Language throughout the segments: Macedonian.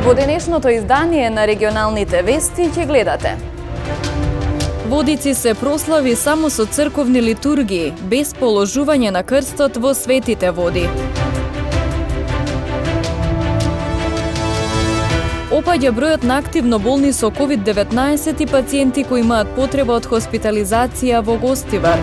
Во денешното издание на регионалните вести ќе гледате. Водици се прослави само со црковни литургии, без положување на крстот во светите води. Опаѓа бројот на активно болни со COVID-19 и пациенти кои имаат потреба од хоспитализација во Гостивар.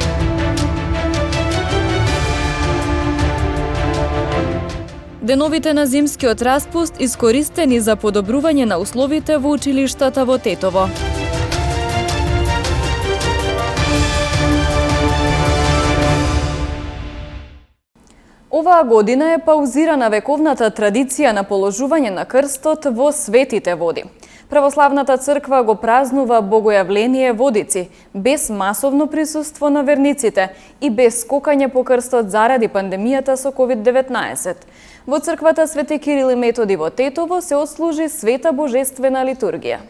Деновите на зимскиот распуст искористени за подобрување на условите во училиштата во Тетово. Оваа година е паузирана вековната традиција на положување на крстот во светите води. Православната црква го празнува Богојавление Водици, без масовно присуство на верниците и без скокање по крстот заради пандемијата со COVID-19. Во црквата Свети Кирил и Методи во Тетово се отслужи света божествена литургија.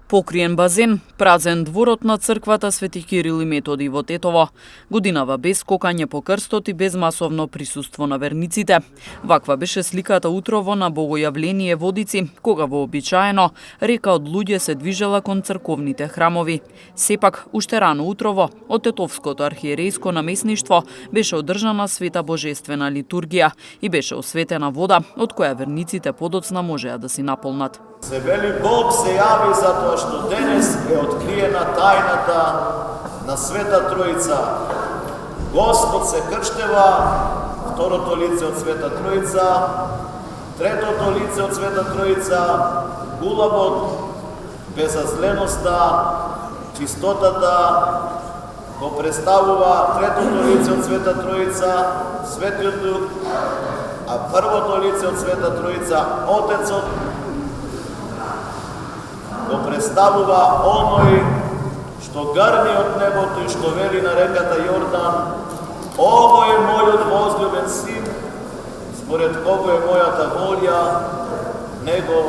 Покриен базен, празен дворот на црквата Свети Кирил и Методи во Тетово. Годинава без скокање по крстот и без масовно присуство на верниците. Ваква беше сликата утрово на Богојавление Водици, кога вообичаено река од луѓе се движела кон црковните храмови. Сепак, уште рано утрово, од Тетовското архиерејско намесништво беше одржана света божествена литургија и беше осветена вода, од која верниците подоцна можеа да си наполнат. Се вели Бог се јави затоа што денес е откриена тајната на Света Тројца. Господ се крштева, второто лице од Света Тројца, третото лице од Света Тројца, гулабот, безазленоста, чистотата, го представува третото лице од Света Тројца, Светиот Дух, а првото лице од Света Тројца, Отецот, го представува оној што грми од небото и што вели на реката Јордан: ово е мојот возљубен син, според кого е мојата волја, него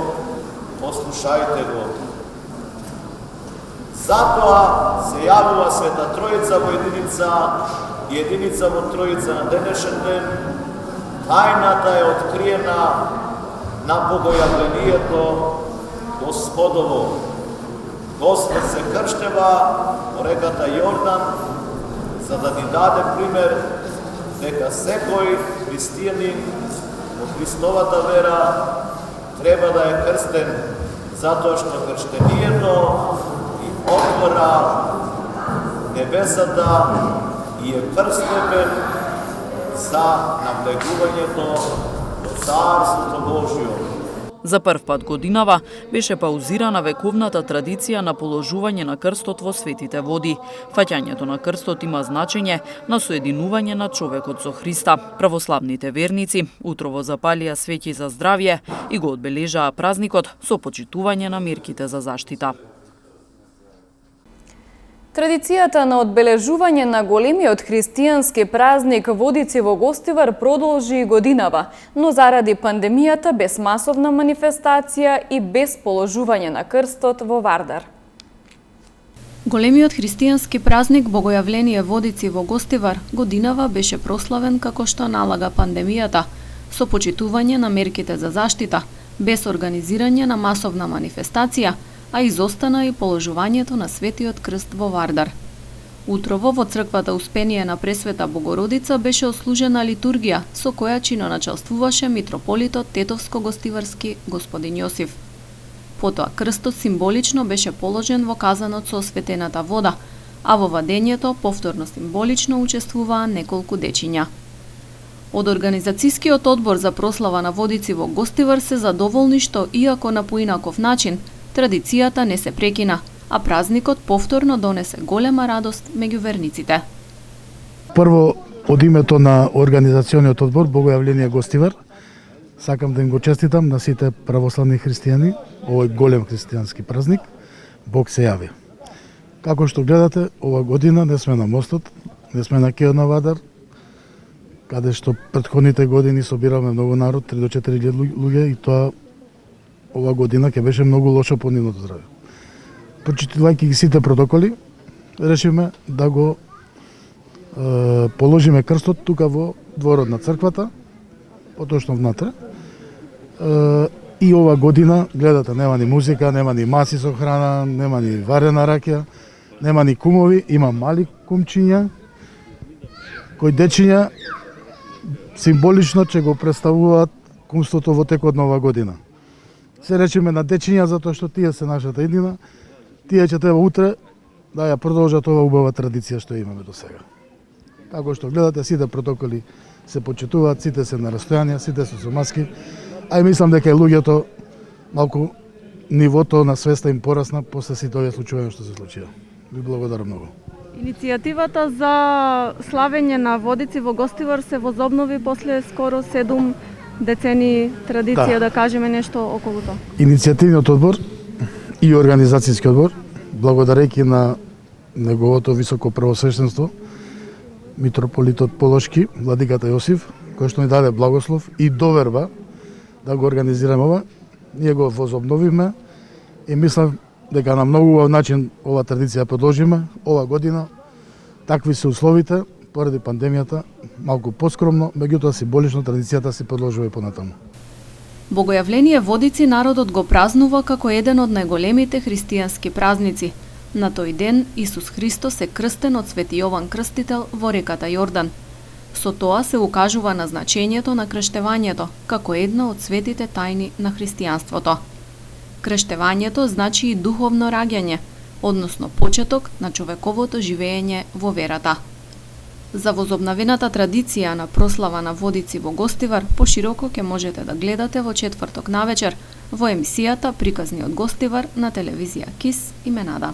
послушајте го. Затоа се јавува Света Тројца во единица во Тројца на денешен ден. Тајната е откриена на Богојавлението Господово. Господ се крштева по реката Јордан, за да ни даде пример дека секој христијанин во Христовата вера треба да е крстен, затоа што крштението и отвора небесата и е прстепен за навлегувањето во Царството Божјо. За прв пат годинава беше паузирана вековната традиција на положување на крстот во светите води. Фаќањето на крстот има значење на соединување на човекот со Христа. Православните верници утрово запалија свеќи за здравје и го одбележаа празникот со почитување на мерките за заштита. Традицијата на одбележување на големиот христијански празник Водици во Гостивар продолжи и годинава, но заради пандемијата без масовна манифестација и без положување на крстот во Вардар. Големиот христијански празник Богојавление Водици во Гостивар годинава беше прославен како што налага пандемијата, со почитување на мерките за заштита, без организирање на масовна манифестација, а изостана и положувањето на Светиот крст во Вардар. Утрово во црквата Успение на Пресвета Богородица беше ослужена литургија со која чиноначалствуваше митрополитот Тетовско-Гостиварски господин Јосиф. Потоа крстот символично беше положен во казанот со осветената вода, а во вадењето повторно символично учествуваа неколку дечиња. Од Организацијскиот одбор за прослава на Водици во Гостивар се задоволни што, иако на поинаков начин, традицијата не се прекина, а празникот повторно донесе голема радост меѓу верниците. Прво, од името на Организациониот одбор Богојавление Гостивар, сакам да им го честитам на сите православни христијани овој голем христијански празник. Бог се јави. Како што гледате, ова година не сме на мостот, не сме на Кео на Вадар, каде што претходните години собираме многу народ, 3 до 4 луѓе, и тоа ова година ќе беше многу лошо по нивното здравје. Прочитувајќи ги сите протоколи, решиме да го положиме крстот тука во дворот на црквата, поточно внатре, И ова година, гледате, нема ни музика, нема ни маси со храна, нема ни варена раќа, нема ни кумови, има мали кумчиња, кои дечиња символично ќе го представуваат кумството во текот на ова година. Се речеме на дечиња затоа што тие се нашата иднина, тие ќе треба утре да ја продолжат ова убава традиција што имаме до сега. Како што гледате, сите протоколи се почитуваат, сите се на растојание, сите се со маски, а и мислам дека и луѓето малку нивото на свеста им порасна после сите овие случаи што се случија. Ви благодарам многу. Иницијативата за славење на водици во Гостивар се возобнови после скоро 7 децени традиција, да кажеме нешто околу тоа. Иницијативниот одбор и организацијски одбор, благодарејќи на неговото високо првосвештенство, митрополитот Полошки, владиката Јосиф, кој што ни даде благослов и доверба да го организираме ова, ние го возобновиме и мислам дека на многу убав начин ова традиција продолжиме. Ова година такви се условите, поради пандемијата, малку поскромно, меѓутоа символично традицијата се продолжува и понатаму. Богојавление Водици народот го празнува како еден од најголемите христијански празници. На тој ден Исус Христос е крстен од Свети Јован Крстител во реката Јордан. Со тоа се укажува на значењето на крштевањето како една од светите тајни на христијанството. Крштевањето значи и духовно раѓање, односно почеток на човековото живење во верата. За возобновената традиција на прослава на водици во Гостивар пошироко ќе можете да гледате во четврток навечер во емисијата Приказни од Гостивар на телевизија КИС именада.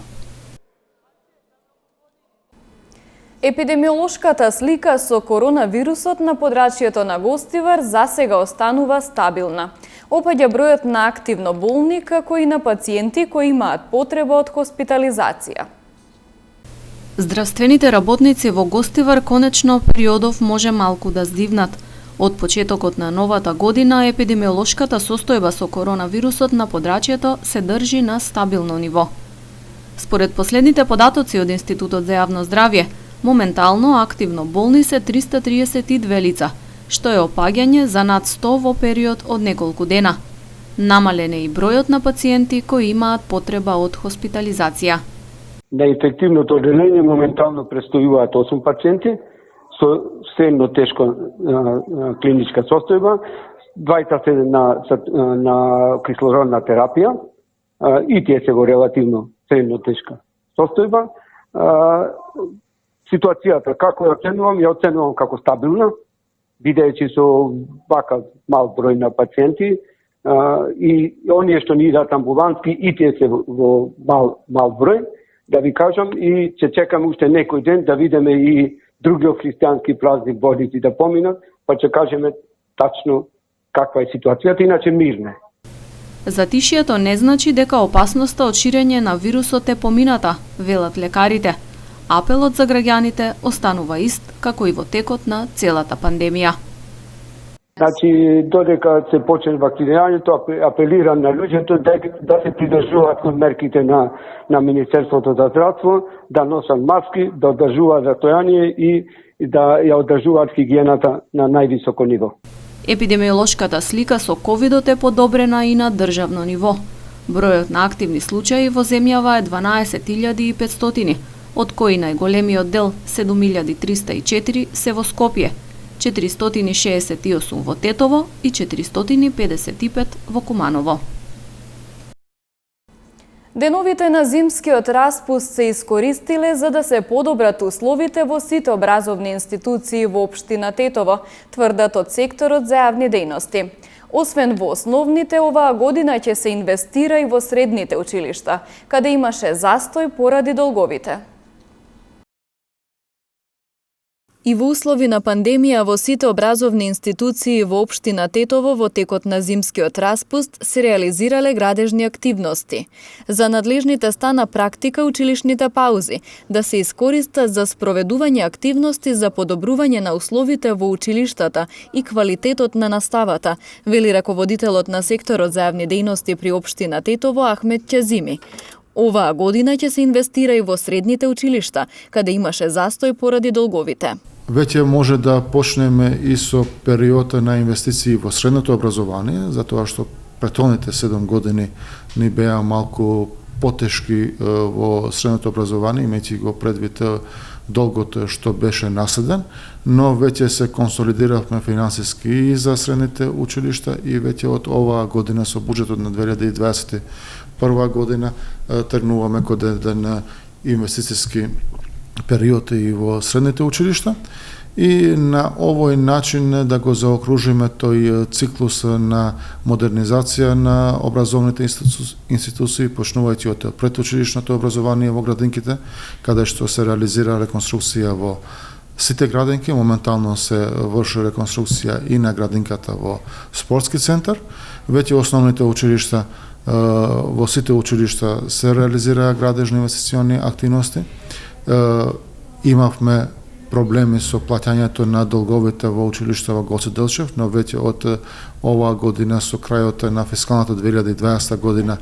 Епидемиолошката слика со коронавирусот на подрачјето на Гостивар засега останува стабилна. Опаѓа бројот на активно болни, како и на пациенти кои имаат потреба од хоспитализација. Здравствените работници во Гостивар конечно периодов може малку да здивнат. Од почетокот на новата година епидемиолошката состојба со коронавирусот на подрачјето се држи на стабилно ниво. Според последните податоци од Институтот за јавно здравје, моментално активно болни се 332 лица, што е опаѓање за над 100 во период од неколку дена. Намален е и бројот на пациенти кои имаат потреба од хоспитализација. На инфективното одделение моментално престојуваат 8 пациенти со средно тешко клиничка состојба, двајца се на кислородна терапија и тие се во релативно средно тешка состојба. Ситуацијата како ја оценувам како стабилна, бидејќи со вака мал број на пациенти и оние што ни идат амбулантски и тие се во мал број, да ви кажам, и ќе чекаме уште некој ден да видиме и другиот христијански празник Водици да поминат, па ќе кажеме тачно каква е ситуацијата, иначе мирна. Затишјето не значи дека опасноста од ширење на вирусот е помината, велат лекарите. Апелот за граѓаните останува ист како и во текот на целата пандемија. Значи, додека се почне вакцинирањето, апелирам на луѓето да се придржуваат кон мерките на Министерството за здравство, да носат маски, да одржуваат растојание и да ја одржуваат хигиената на највисоко ниво. Епидемиолошката слика со ковидот е подобрена и на државно ниво. Бројот на активни случаи во земјава е 12.500, од кои најголемиот дел 7.304 се во Скопје, 468 во Тетово и 455 во Куманово. Деновите на зимскиот распуст се искористиле за да се подобрат условите во сите образовни институции во општина Тетово, тврдат од секторот за јавни дејности. Освен во основните, оваа година ќе се инвестира и во средните училишта, каде имаше застој поради долговите. И во услови на пандемија во сите образовни институции во општина Тетово во текот на зимскиот распуст се реализирале градежни активности. За надлежните стана практика училишните паузи да се искористат за спроведување активности за подобрување на условите во училиштата и квалитетот на наставата, вели раководителот на секторот за јавни дејности при општина Тетово Ахмет Ќазими. Оваа година ќе се инвестира и во средните училишта, каде имаше застој поради долговите. веќе може да почнеме и со период на инвестиции во средното образование, затоа што претходните 7 години ни беа малку потешки во средното образование, имајќи го предвид долгот што беше наследен, но веќе се консолидиравме финансиски и за средните училишта и веќе од оваа година со буџетот на 2021 година тргнуваме код еден инвестициски период и во средните училишта и на овој начин да го заокружиме тој циклус на модернизација на образовните институции, почнувајќи од предучилишното образование во градинките, каде што се реализира реконструкција во сите градинки, моментално се врши реконструкција и на градинката во спортски центар. Веќе основните училишта во сите училишта се реализираа градежни инвестициони активности. Имавме проблеми со плаќањето на долговите во училишта во Гоце Делчев, но веќе од оваа година со крајот на фискалната 2020 година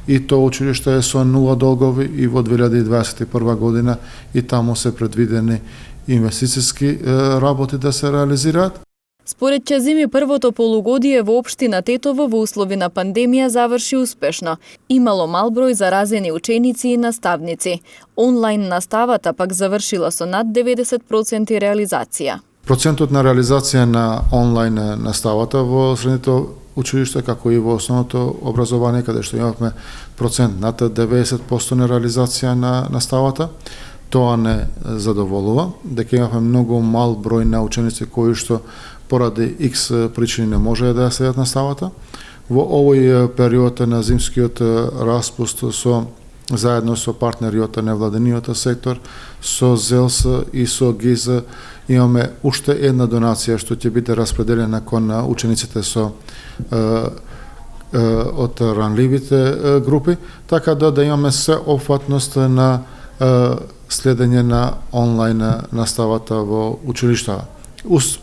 и тоа училиште е со нула долгови и во 2021 година и таму се предвидени инвестициски работи да се реализираат. Според Чазими, првото полугодие во општина Тетово во услови на пандемија заврши успешно. Имало мал број заразени ученици и наставници. Онлайн наставата пак завршила со над 90% реализација. Процентот на реализација на онлайн наставата во средното училиште, како и во основното образование, каде што имавме процент над 90% на реализација на наставата, тоа не задоволува, дека имавме многу мал број на ученици кои што поради X причини не може да следат наставата. Во овој период на зимскиот распуст заедно со партнери од невладениот сектор, со ЗЕЛС и со ГИЗ имаме уште една донација што ќе биде распределена кон учениците со од ранливите групи, така да имаме сеопфатност на следење на онлайн наставата во училиштата.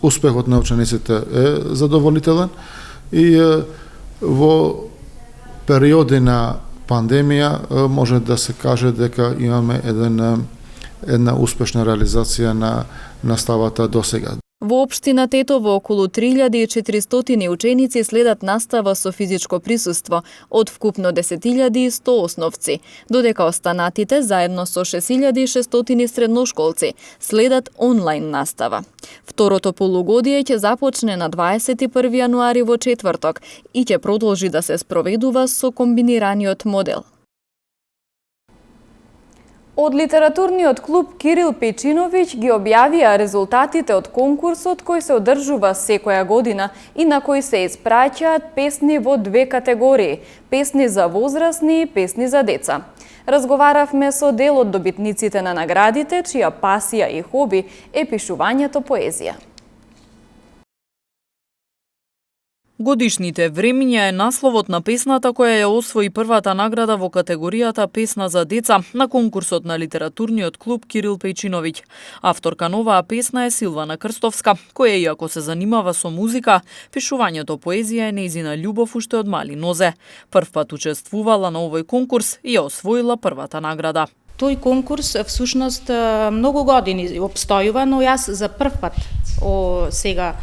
Успехот на учениците е задоволителен и во периоди на пандемија може да се каже дека имаме една успешна реализација на наставата досега. Во општина Тетово околу 3400 ученици следат настава со физичко присуство од вкупно 10.100 основци, додека останатите заедно со 6600 средношколци следат онлайн настава. Второто полугодие ќе започне на 21 јануари во четврток и ќе продолжи да се спроведува со комбинираниот модел. Од литературниот клуб Кирил Печиновиќ ги објавија резултатите од конкурсот кој се одржува секоја година и на кој се испраќаат песни во две категории – песни за возрастни и песни за деца. Разговаравме со дел од добитниците на наградите, чија пасија и хоби е пишувањето поезија. Годишните времиња е насловот на песната која ја освои првата награда во категоријата Песна за деца на конкурсот на литературниот клуб Кирил Печиновиќ. Авторка на оваа песна е Силвана Крстовска, која иако се занимава со музика, пишувањето поезија е нејзина љубов уште од мали нозе. Прв пат учествувала на овој конкурс и ја освоила првата награда. Тој конкурс всушност многу години обстојува, но јас за прв пат сега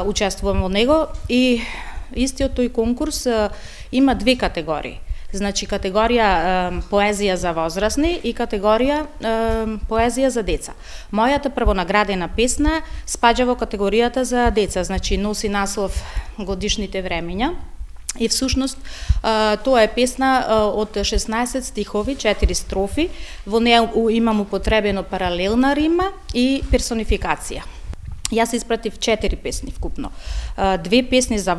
учествувам во него и истиот тој конкурс има две категории. Значи категорија поезија за возрастни и категорија поезија за деца. Мојата првонаградена песна спаѓа во категоријата за деца, значи носи наслов Годишните времиња. И всушност тоа е песна од 16 стихови, 4 строфи. Во неја имам употребено паралелна рима и персонификација. Јас испратив 4 песни вкупно. 2 песни за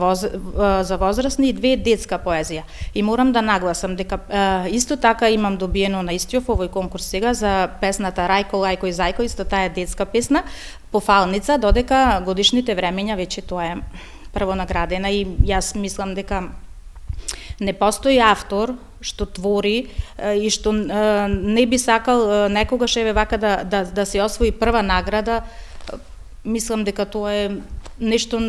возрастни и 2 детска поезија. И морам да нагласам дека исто така имам добиено на истиот овој конкурс сега за песната Рајко, Лајко и Зајко, исто таа е детска песна, пофалница, додека Годишните времиња веќе тоа е првонаградена и јас мислам дека не постои автор што твори и што не би сакал некогаш еве вака да се освои прва награда. Мислам дека тоа е нешто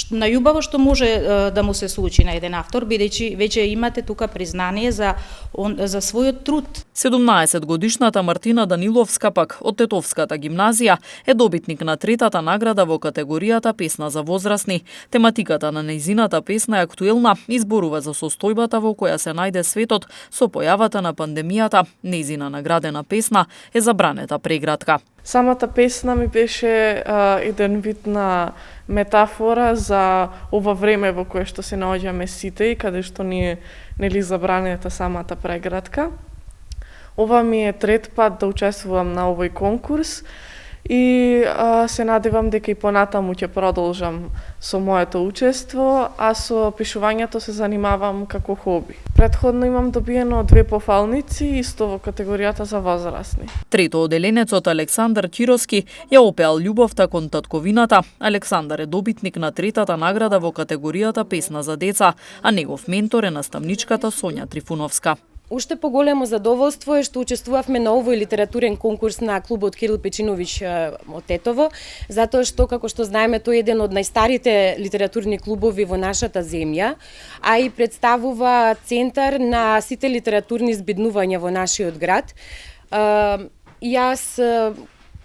најубаво што може да му се случи на еден автор, бидејќи веќе имате тука признание за својот труд. 17-годишната Мартина Даниловска пак од Тетовската гимназија е добитник на третата награда во категоријата песна за возрастни. Тематиката на нејзината песна е актуелна и зборува за состојбата во која се најде светот со појавата на пандемијата. Нејзина наградена песна е Забранета прегратка. Самата песна ми беше еден вид на метафора за ова време во кое што се наоѓаме сите и каде што ни е нели забранета самата прегратка. Ова ми е трет пат да учествувам на овој конкурс и се надевам дека и понатаму ќе продолжам со моето учество, а со пишувањето се занимавам како хоби. Претходно имам добиено 2 пофалници, исто во категоријата за возрастни. Трето оделенецот Александар Чироски ја опеал љубовта кон татковината. Александар е добитник на третата награда во категоријата песна за деца, а негов ментор е наставничката Сонја Трифуновска. Уште поголемо задоволство е што учествувавме на овој литературен конкурс на клубот Кирил Печиновиќ од Тетово, затоа што, како што знаеме, тој е еден од најстарите литературни клубови во нашата земја, а и представува центар на сите литературни збеднувања во нашиот град. Јас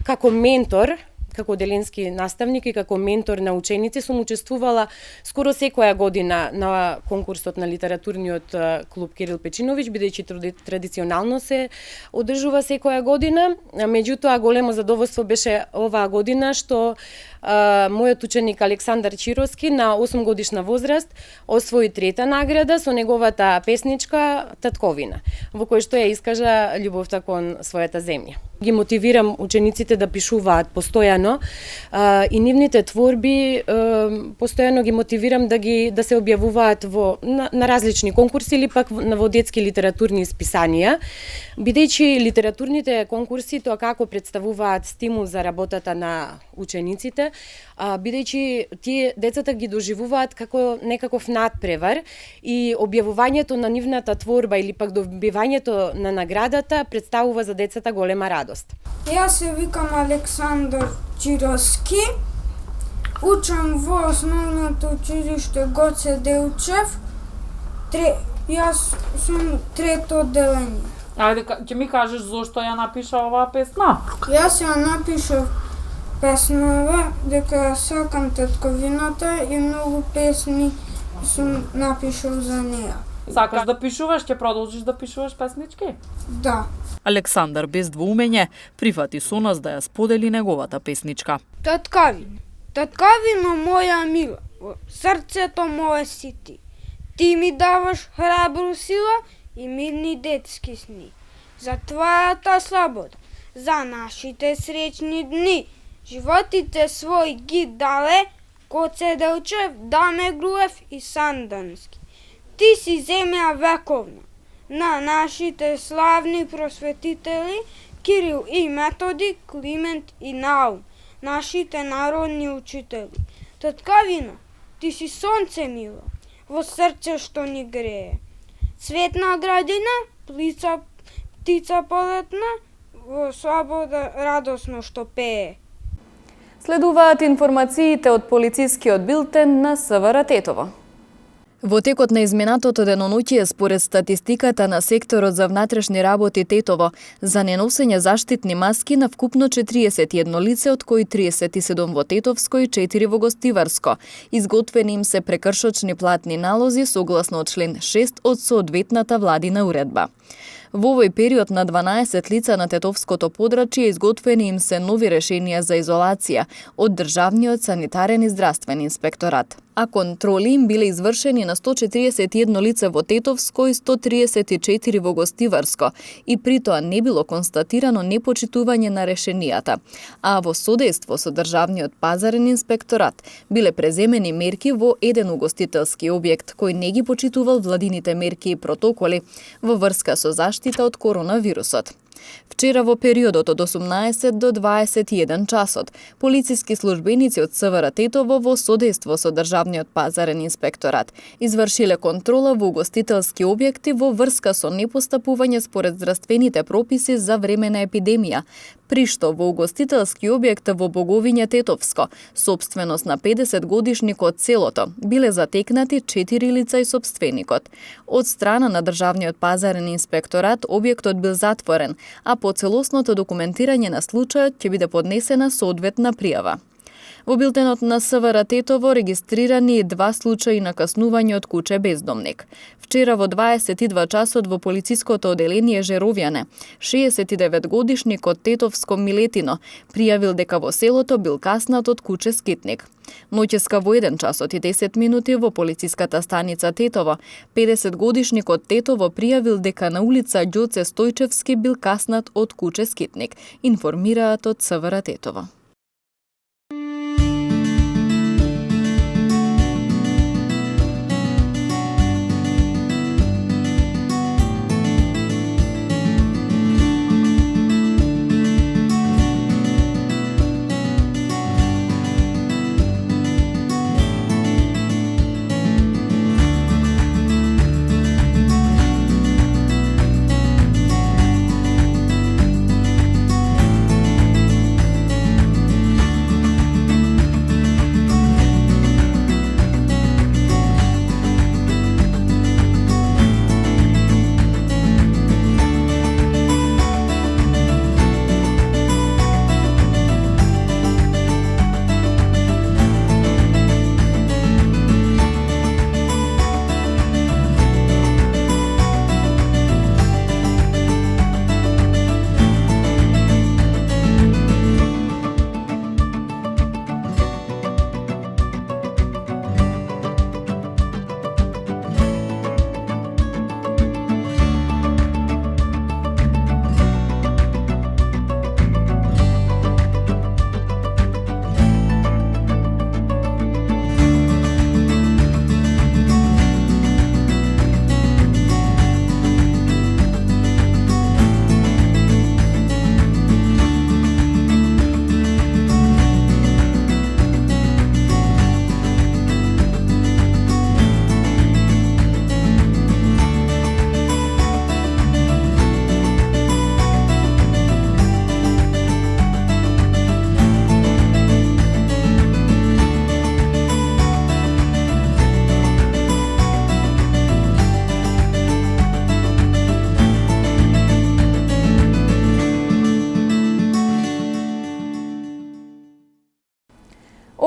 како ментор, како оделенски наставник и како ментор на ученици сум учествувала скоро секоја година на конкурсот на литературниот клуб Кирил Печиновиќ, бидејќи традиционално се одржува секоја година. Меѓутоа, големо задоволство беше оваа година што мојот ученик Александар Чироски на 8 годишна возраст освои трета награда со неговата песничка Татковина, во кој што ја искажа љубовта кон својата земја. Ги мотивирам учениците да пишуваат постојано и нивните творби постојано ги мотивирам да се објавуваат на различни конкурси или пак во детски литературни списанија, бидејќи литературните конкурси тоа како представуваат стимул за работата на учениците, бидејќи тие децата ги доживуваат како некаков надпревар и објавувањето на нивната творба или пак добивањето на наградата представува за децата голема радост. Јас се викам Александар Чироски, учам во основното училиште Гоце Делчев, јас сум трето одделение. Ајде, ќе ми кажеш зошто ја напиша оваа песна? Јас ја напишав песнове дека сакам татковината и многу песни сум напишал за неа. Сакаш да пишуваш, ќе продолжиш да пишуваш песнички? Да. Александар без двоумење прифати со нас да ја сподели неговата песничка. Таткавино, таткавино моја мила, во срцето мое си ти. Ти ми даваш храбро сила и мирни детски сни. За твојата слобода, за нашите среќни дни. Животите свој ги дале, Гоце Делчев, Даме Груев и Сандански. Ти си земја вековна, на нашите славни просветители Кирил и Методи, Климент и Наум, нашите народни учители. Таткавино, ти си сонце мило, во срце што ни грее. Цветна градина, птица полетна, во слобода радосно што пее. Следуваат информациите од полицискиот билтен на СВР Тетово. Во текот на изминатото деноноќие, според статистиката на секторот за внатрешни работи Тетово, за неносење заштитни маски на вкупно 41 лице, од кои 37 во Тетовско и 4 во Гостиварско. Изготвени им се прекршочни платни налози согласно член 6 од соодветната владина уредба. Во овој период на 12 лица на Тетовското подрачје изготвени им се нови решенија за изолација од Државниот санитарен и здравствен инспекторат. А контроли им биле извршени на 141 лице во Тетовско и 134 во Гостиварско и при тоа не било констатирано непочитување на решенијата. А во содејство со Државниот пазарен инспекторат биле преземени мерки во еден угостителски објект кој не ги почитувал владините мерки и протоколи во врска со заштита од коронавирусот. Вчера во периодот од 18 до 21 часот, полициски службеници од СВР Тетово во содејство со Државниот пазарен инспекторат извршиле контрола во угостителски објекти во врска со непостапување според здравствените прописи за време на епидемија, при што во угостителски објект во Боговиње Тетовско, собственост на 50-годишникот селото, биле затекнати 4 лица и собственикот. Од страна на Државниот пазарен инспекторат објектот бил затворен, а по целосното документирање на случајот ќе биде поднесена соодветна пријава. Во билтенот на СВР Тетово регистрирани 2 случаи на каснување од куче бездомник. Вчера во 22 часот во полициското оделение Жеровјане, 69-годишникот Тетовско Милетино пријавил дека во селото бил каснат од куче скитник. Ноќеска во 1 часот и 10 минути во полициската станица Тетово, 50-годишникот Тетово пријавил дека на улица Ѓоце Стојчевски бил каснат од куче скитник, информираат од СВР Тетово.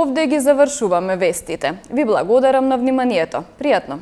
Овде ги завршуваме вестите. Ви благодарам на вниманието. Пријатно!